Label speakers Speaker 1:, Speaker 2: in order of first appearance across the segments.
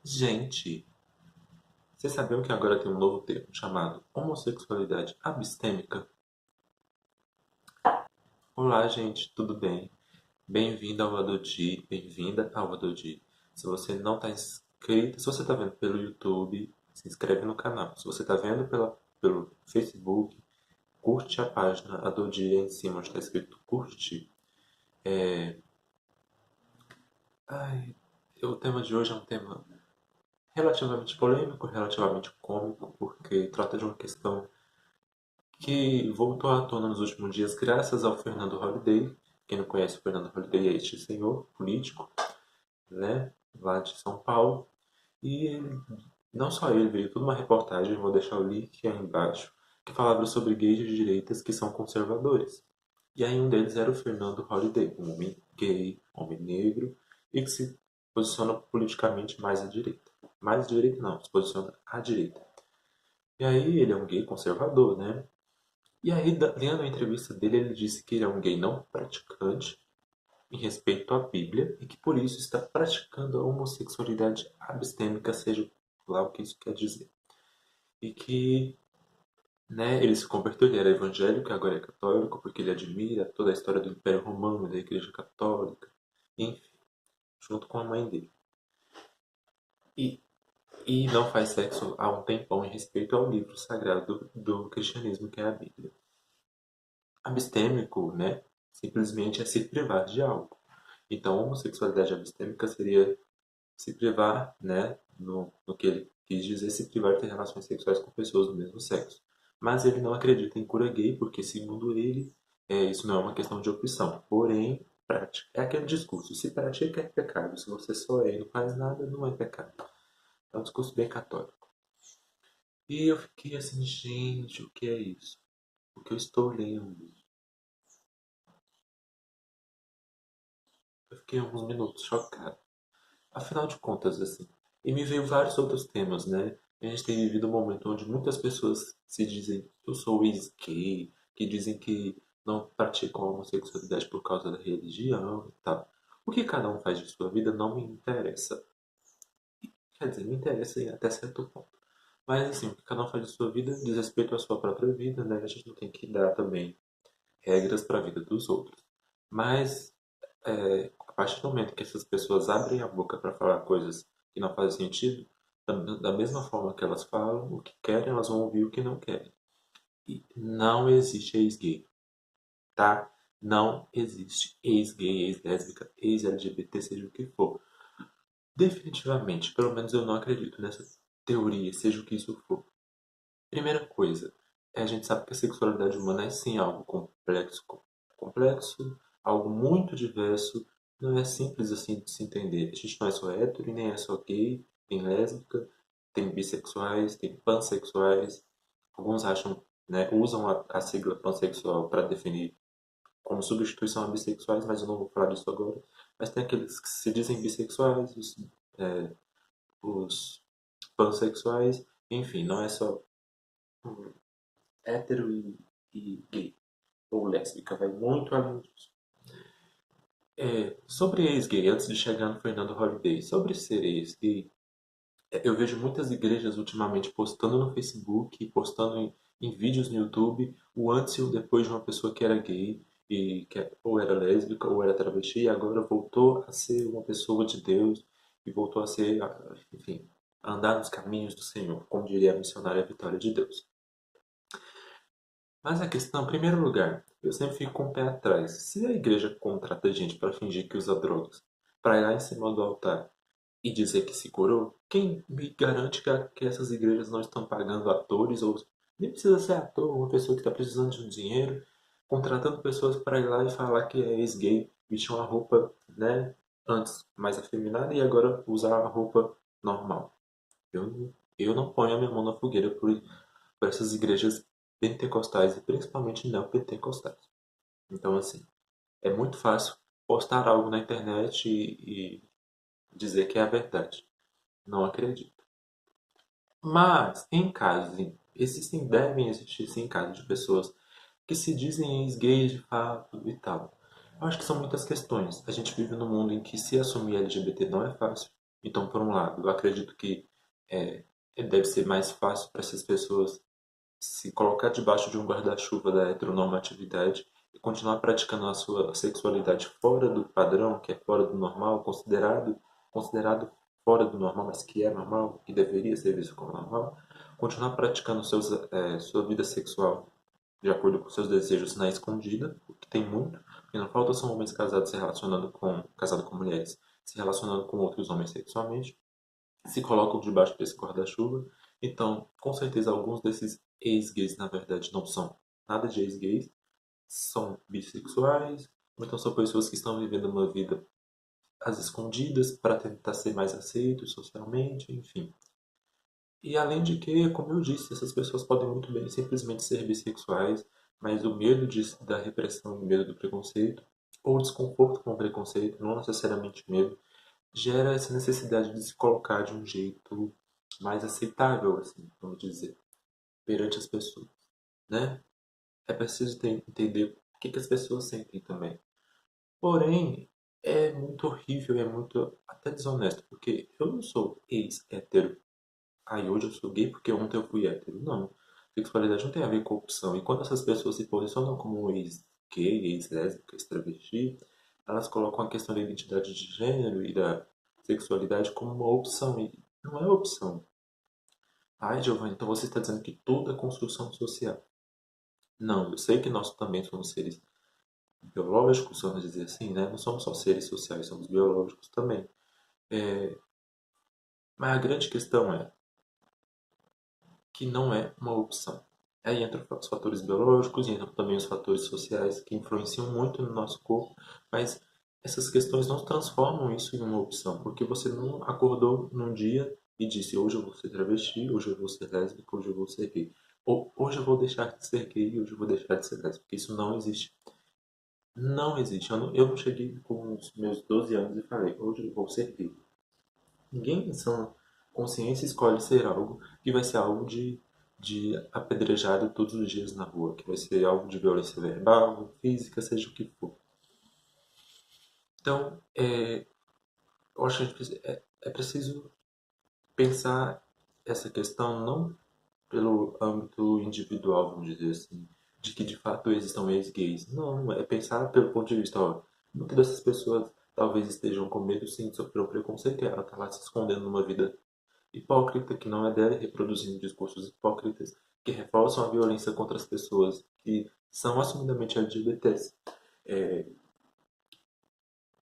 Speaker 1: Gente, vocês sabiam que agora tem um novo termo chamado homossexualidade abstêmica? Olá, gente, tudo bem? Bem-vindo ao Adodi, bem-vinda ao Adodi. Se você não está inscrito, se você está vendo pelo YouTube, se inscreve no canal. Se você está vendo pelo Facebook, curte a página Adodi aí em cima, onde está escrito curtir. É... Ai, o tema de hoje é um tema relativamente polêmico, relativamente cômico, porque trata de uma questão que voltou à tona nos últimos dias graças ao Fernando Holliday. Quem não conhece o Fernando Holliday é este senhor político, né, lá de São Paulo. E não só ele, veio toda uma reportagem, vou deixar o link aí embaixo, que falava sobre gays de direitas que são conservadores. E aí um deles era o Fernando Holliday, um homem gay, homem negro, e que se posiciona politicamente mais à direita. Mais à direita não, se posiciona à direita. E aí ele é um gay conservador, né? E aí, lendo a entrevista dele, ele disse que ele é um gay não praticante em respeito à Bíblia e que por isso está praticando a homossexualidade abstêmica, seja lá o que isso quer dizer. E que, né, ele se converteu, ele era evangélico e agora é católico porque ele admira toda a história do Império Romano, da Igreja Católica, enfim, junto com a mãe dele. E, e não faz sexo há um tempão em respeito ao livro sagrado do cristianismo, que é a Bíblia. Abstêmico, né, simplesmente é se privar de algo. Então, homossexualidade abstêmica seria se privar, né, no que ele quis dizer, se privar de ter relações sexuais com pessoas do mesmo sexo. Mas ele não acredita em cura gay, porque, segundo ele, isso não é uma questão de opção. Porém, prática. É aquele discurso: se pratica é pecado, se você só é e não faz nada, não é pecado. É um discurso bem católico. E eu fiquei assim, gente, o que é isso? O que eu estou lendo? Eu fiquei alguns minutos chocado. Afinal de contas, assim. E me veio vários outros temas, né? A gente tem vivido um momento onde muitas pessoas se dizem eu sou ex-gay, que dizem que não praticam a homossexualidade por causa da religião e tal. O que cada um faz de sua vida não me interessa. Quer dizer, me interessa até certo ponto. Mas assim, o que cada um faz de sua vida diz respeito à sua própria vida, né? A gente não tem que dar também regras para a vida dos outros. Mas a partir do momento que essas pessoas abrem a boca para falar coisas que não fazem sentido, da mesma forma que elas falam o que querem, elas vão ouvir o que não querem. E não existe ex-gay, tá? Não existe ex-gay, ex-lésbica, ex-LGBT, seja o que for. Definitivamente, pelo menos eu não acredito nessa teoria, seja o que isso for. Primeira coisa, a gente sabe que a sexualidade humana é sim algo complexo, complexo, algo muito diverso, não é simples assim de se entender. A gente não é só hétero e nem é só gay, tem lésbica, tem bissexuais, tem pansexuais. Alguns acham, né, usam a sigla pansexual para definir como substituição a bissexuais, mas eu não vou falar disso agora. Mas tem aqueles que se dizem bissexuais, é, os pansexuais, enfim, não é só hétero e gay, ou lésbica, vai muito além disso. Sobre ex-gay, antes de chegar no Fernando Holliday, sobre ser ex-gay, eu vejo muitas igrejas ultimamente postando no Facebook, postando em vídeos no YouTube, o antes e o depois de uma pessoa que era gay, e que ou era lésbica ou era travesti, e agora voltou a ser uma pessoa de Deus, e voltou a ser, enfim, a andar nos caminhos do Senhor, como diria a missionária Vitória de Deus. Mas a questão, em primeiro lugar, eu sempre fico com o pé atrás. Se a igreja contrata gente para fingir que usa drogas, para ir lá em cima do altar e dizer que se curou, quem me garante que essas igrejas não estão pagando atores ou nem precisa ser ator, uma pessoa que está precisando de um dinheiro, contratando pessoas para ir lá e falar que é ex-gay, vestir uma roupa, né, antes mais afeminada e agora usar a roupa normal. Eu não ponho a minha mão na fogueira por essas igrejas pentecostais e principalmente neopentecostais. Então, assim, é muito fácil postar algo na internet e dizer que é a verdade. Não acredito. Mas, em casos, devem existir sim casos de pessoas que se dizem ex-gays de fato e tal. Eu acho que são muitas questões. A gente vive num mundo em que se assumir LGBT não é fácil. Então, por um lado, eu acredito que é, deve ser mais fácil para essas pessoas se colocar debaixo de um guarda-chuva da heteronormatividade e continuar praticando a sua sexualidade fora do padrão, que é fora do normal, considerado fora do normal, mas que é normal, que deveria ser visto como normal, continuar praticando sua vida sexual de acordo com seus desejos na escondida, o que tem muito, porque não falta são homens casados se relacionando casado com mulheres, se relacionando com outros homens sexualmente, se colocam debaixo desse guarda-chuva. Então, com certeza, alguns desses ex-gays, na verdade, não são nada de ex-gays, são bissexuais, ou então são pessoas que estão vivendo uma vida às escondidas para tentar ser mais aceitos socialmente, enfim. E além de que, como eu disse, essas pessoas podem muito bem simplesmente ser bissexuais, mas o medo da repressão, o medo do preconceito, ou desconforto com o preconceito, não necessariamente medo, gera essa necessidade de se colocar de um jeito mais aceitável, assim, vamos dizer, perante as pessoas, né? É preciso entender o que as pessoas sentem também. Porém, é muito horrível, é muito até desonesto, porque eu não sou ex-hétero. Aí hoje eu sou gay porque ontem eu fui hétero. Não. Sexualidade não tem a ver com opção. E quando essas pessoas se posicionam como ex-gay, ex-lésbica, ex-travesti, elas colocam a questão da identidade de gênero e da sexualidade como uma opção. E não é opção. Ai, Giovanni, então você está dizendo que tudo é construção social. Não, eu sei que nós também somos seres biológicos, vamos dizer assim, né? Não somos só seres sociais, somos biológicos também. É, mas a grande questão é que não é uma opção. Aí entram os fatores biológicos e entram também os fatores sociais que influenciam muito no nosso corpo, mas essas questões não transformam isso em uma opção, porque você não acordou num dia e disse: hoje eu vou ser travesti, hoje eu vou ser lésbica, hoje eu vou ser gay. Ou hoje eu vou deixar de ser gay, hoje eu vou deixar de ser lésbica. Isso não existe. Não existe. Eu não cheguei com os meus 12 anos e falei: hoje eu vou ser gay. Ninguém em sã consciência escolhe ser algo que vai ser algo de apedrejado todos os dias na rua, que vai ser algo de violência verbal, física, seja o que for. Então, eu acho que é preciso pensar essa questão não pelo âmbito individual, vamos dizer assim, de que de fato existam ex-gays. Não, é pensar pelo ponto de vista, ó, muitas dessas pessoas talvez estejam com medo sim de sofrer um preconceito e ela está lá se escondendo numa vida hipócrita que não é dela, reproduzindo discursos hipócritas que reforçam a violência contra as pessoas que são assumidamente LGBTs. É,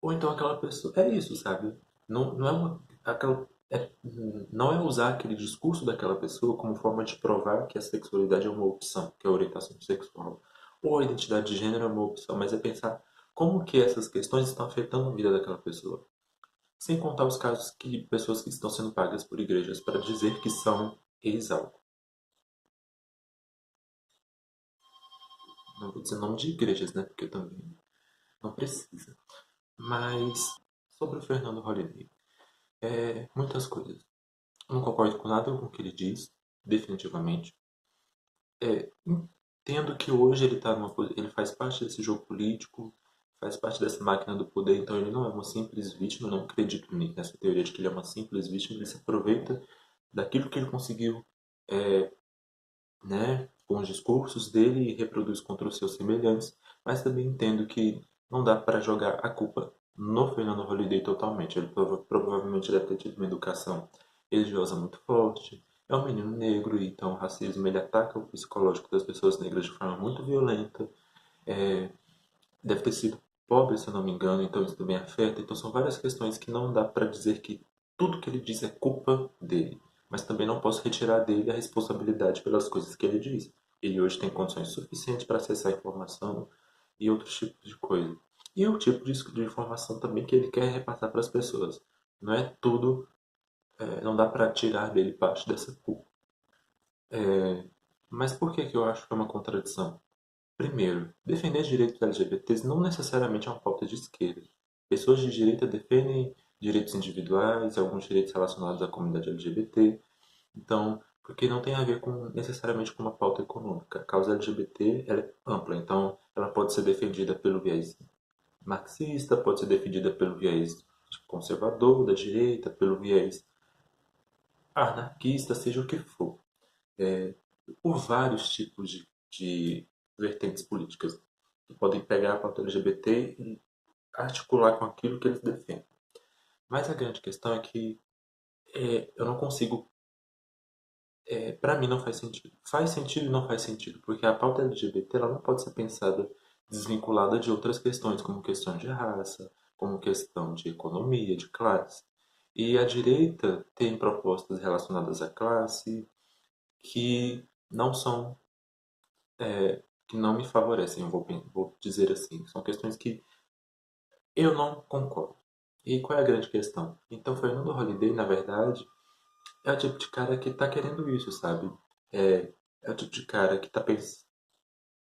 Speaker 1: ou então aquela pessoa. É isso, sabe? Não é uma. Não é usar aquele discurso daquela pessoa como forma de provar que a sexualidade é uma opção, que a orientação sexual ou a identidade de gênero é uma opção, mas é pensar como que essas questões estão afetando a vida daquela pessoa. Sem contar os casos que pessoas que estão sendo pagas por igrejas para dizer que são ex-algo. Não vou dizer nome de igrejas, né? Porque também não precisa. Mas sobre o Fernando Holliday, muitas coisas. Não concordo com nada com o que ele diz, definitivamente. Entendo que hoje ele faz parte desse jogo político, faz parte dessa máquina do poder, então ele não é uma simples vítima, não acredito nessa teoria de que ele é uma simples vítima, ele se aproveita daquilo que ele conseguiu, né, com os discursos dele e reproduz contra os seus semelhantes, mas também entendo que não dá para jogar a culpa no Fernando Holliday totalmente. Ele provavelmente deve ter tido uma educação religiosa muito forte, é um menino negro, então o racismo ele ataca o psicológico das pessoas negras de forma muito violenta, deve ter sido pobre, se eu não me engano, então isso também afeta. Então são várias questões que não dá para dizer que tudo que ele diz é culpa dele, mas também não posso retirar dele a responsabilidade pelas coisas que ele diz. Ele hoje tem condições suficientes para acessar informação e outros tipos de coisa. E o tipo de informação também que ele quer repassar para as pessoas. Não é tudo, não dá para tirar dele parte dessa culpa. Mas por que eu acho que é uma contradição? Primeiro, defender direitos LGBTs não necessariamente é uma pauta de esquerda. Pessoas de direita defendem direitos individuais, alguns direitos relacionados à comunidade LGBT. Então, porque não tem a ver necessariamente com uma pauta econômica. A causa LGBT ela é ampla, então ela pode ser defendida pelo viés marxista, pode ser defendida pelo viés conservador, da direita, pelo viés anarquista, seja o que for. É, por vários tipos de vertentes políticas que podem pegar a pauta LGBT e articular com aquilo que eles defendem. Mas a grande questão é que eu não consigo. Para mim não faz sentido. Faz sentido e não faz sentido, porque a pauta LGBT ela não pode ser pensada desvinculada de outras questões, como questão de raça, como questão de economia, de classe. E a direita tem propostas relacionadas à classe que não são, que não me favorecem, vou dizer assim. São questões que eu não concordo. E qual é a grande questão? Então, Fernando Holliday, na verdade, é o tipo de cara que tá querendo isso, sabe? É, é o tipo de cara que tá pensando.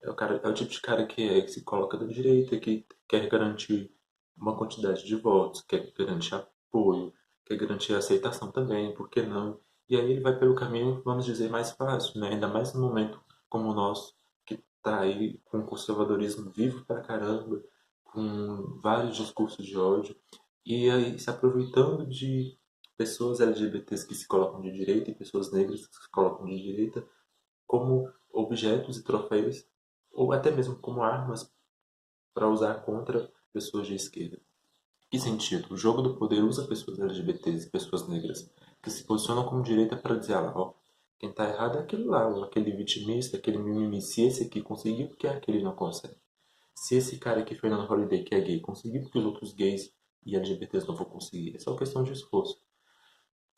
Speaker 1: É o tipo de cara que se coloca da direita, que quer garantir uma quantidade de votos, quer garantir apoio, quer garantir aceitação também, por que não? E aí ele vai pelo caminho, vamos dizer, mais fácil, né? Ainda mais num momento como o nosso, que tá aí com o conservadorismo vivo pra caramba, com vários discursos de ódio, e aí se aproveitando de pessoas LGBTs que se colocam de direita e pessoas negras que se colocam de direita como objetos e troféus, ou até mesmo como armas para usar contra pessoas de esquerda. Que sentido? O jogo do poder usa pessoas LGBTs e pessoas negras que se posicionam como direita para dizer, ah, ó, quem tá errado é aquele lá, ó, aquele vitimista, aquele mimimi. Se esse aqui conseguiu, porque aquele não consegue. Se esse cara aqui, Fernando Holliday, que é gay, conseguiu, porque os outros gays e LGBTs não vão conseguir. É só questão de esforço.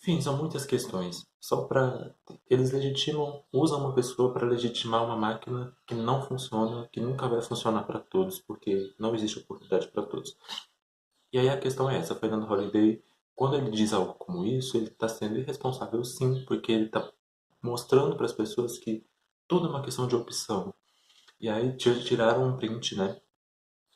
Speaker 1: Enfim, são muitas questões. Só para eles legitimam, usam uma pessoa para legitimar uma máquina que não funciona, que nunca vai funcionar para todos, porque não existe oportunidade para todos. E aí a questão é essa, Fernando Holliday, quando ele diz algo como isso, ele está sendo irresponsável sim, porque ele está mostrando para as pessoas que tudo é uma questão de opção. E aí tiraram um print, né?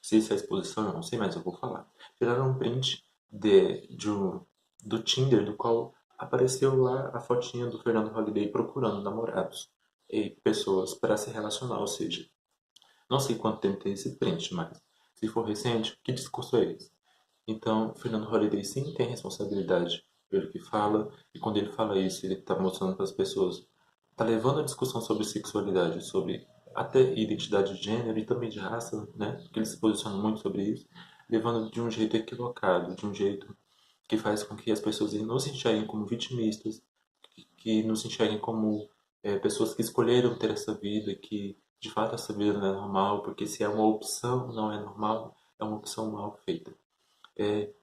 Speaker 1: Se isso é exposição, eu não sei, mas eu vou falar. Tiraram um print do Tinder, do qual apareceu lá a fotinha do Fernando Holliday procurando namorados e pessoas para se relacionar. Ou seja, não sei quanto tempo tem esse print, mas se for recente, que discurso é esse? Então, Fernando Holliday sim tem responsabilidade pelo que fala, e quando ele fala isso, ele está mostrando para as pessoas, está levando a discussão sobre sexualidade, sobre até identidade de gênero e também de raça, né? Porque ele se posiciona muito sobre isso, levando de um jeito equivocado, de um jeito que faz com que as pessoas não se enxerguem como vitimistas, que nos enxerguem como pessoas que escolheram ter essa vida, que de fato essa vida não é normal, porque se é uma opção, não é normal, é uma opção mal feita. É,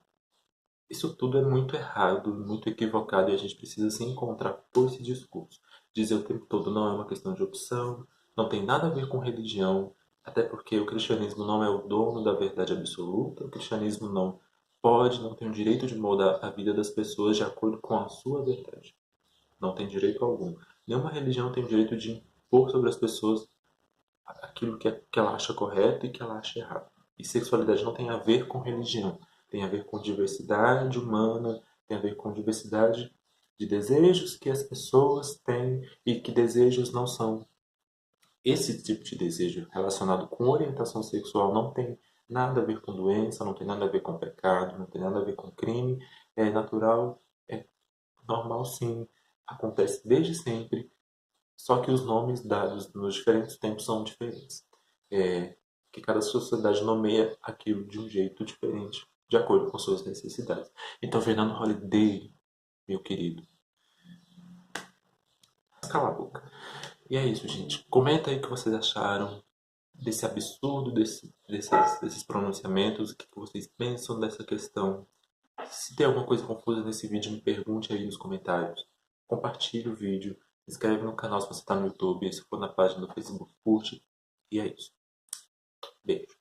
Speaker 1: isso tudo é muito errado, muito equivocado e a gente precisa se encontrar por esse discurso. Dizer o tempo todo não é uma questão de opção, não tem nada a ver com religião, até porque o cristianismo não é o dono da verdade absoluta, o cristianismo não pode, não tem o direito de moldar a vida das pessoas de acordo com a sua verdade. Não tem direito algum. Nenhuma religião tem o direito de impor sobre as pessoas aquilo que ela acha correto e que ela acha errado. E sexualidade não tem a ver com religião, tem a ver com diversidade humana, tem a ver com diversidade de desejos que as pessoas têm e que desejos não são. Esse tipo de desejo relacionado com orientação sexual não tem nada a ver com doença, não tem nada a ver com pecado, não tem nada a ver com crime, é natural, é normal sim, acontece desde sempre, só que os nomes dados nos diferentes tempos são diferentes. É, que cada sociedade nomeia aquilo de um jeito diferente, de acordo com suas necessidades. Então, Fernando Holliday, meu querido, cala a boca. E é isso, gente. Comenta aí o que vocês acharam desse absurdo, desses pronunciamentos, o que vocês pensam dessa questão. Se tem alguma coisa confusa nesse vídeo, me pergunte aí nos comentários. Compartilhe o vídeo, se inscreve no canal se você está no YouTube, se for na página do Facebook, curte. E é isso. Beijo.